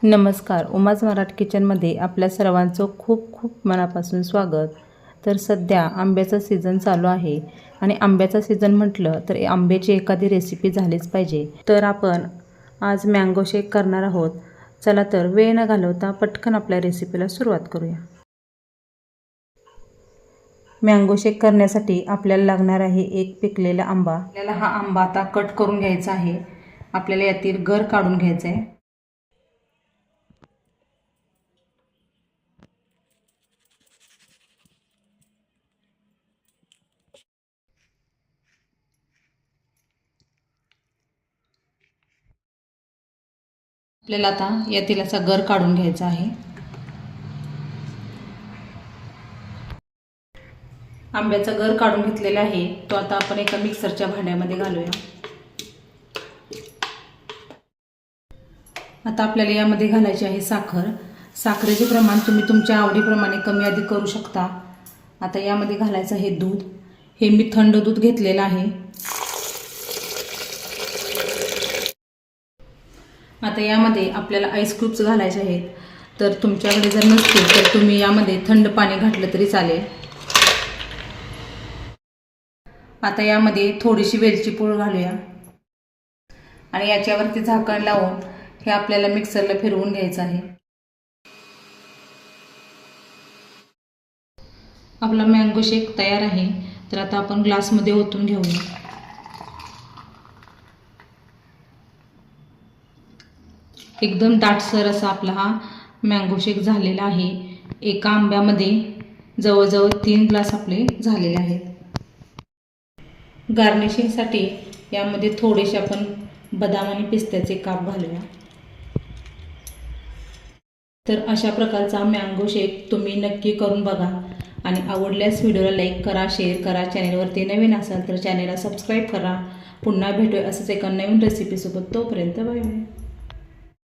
नमस्कार. उमाज मराठी किचनमध्ये आपल्या सर्वांचं खूप खूप मनापासून स्वागत. तर सध्या आंब्याचा सीझन चालू आहे आणि आंब्याचा सीझन म्हटलं तर आंब्याची एखादी रेसिपी झालीच पाहिजे. तर आपण आज मँगो शेक करणार आहोत. चला तर वेळ न घालवता पटकन आपल्या रेसिपीला सुरुवात करूया. मँगो शेक करण्यासाठी आपल्याला लागणार आहे एक पिकलेला आंबा. आपल्याला हा आंबा आता कट करून घ्यायचा आहे. आपल्याला यातील गर काढून घ्यायचं आहे. आपल्याला आता यातील असा गर काढून घ्यायचा आहे. आंब्याचा गर काढून घेतलेला आहे. तो आता आपण एका मिक्सरच्या भांड्यामध्ये घालूया. आता आपल्याला यामध्ये घालायची आहे साखर. साखरेचे प्रमाण तुम्ही तुमच्या आवडीप्रमाणे कमी अधिक करू शकता. आता यामध्ये घालायचं आहे दूध. हे मी थंड दूध घेतलेलं आहे. आता यामध्ये आपल्याला आईस क्यूब्स घालायचे आहेत. तर तुमच्याकडे जर नसतील तर तुम्ही यामध्ये थंड पाणी घातलं तरी चालेल. आता यामध्ये थोडीशी वेलची पूड घालूया आणि याच्यावरती झाकण लावून हे आपल्याला मिक्सरला फिरवून घ्यायचं आहे. आपला मँगो शेक तयार आहे. तर आता आपण ग्लासमध्ये ओतून घेऊया. एकदम दाटसर असा आपला हा मँगो शेक झालेला आहे. एका आंब्यामध्ये जवळजवळ 3 ग्लास आपले झालेले आहेत. गार्निशिंगसाठी यामध्ये थोडेसे आपण बदाम आणि पिस्त्याचे काप घालूया. तर अशा प्रकारचा मँगो शेक तुम्ही नक्की करून बघा आणि आवडल्यास व्हिडिओला लाईक करा, शेअर करा. चॅनेलवरती नवीन असाल तर चॅनेलला सबस्क्राईब करा. पुन्हा भेटूया असंच एका नवीन रेसिपीसोबत. तोपर्यंत बाय बाय.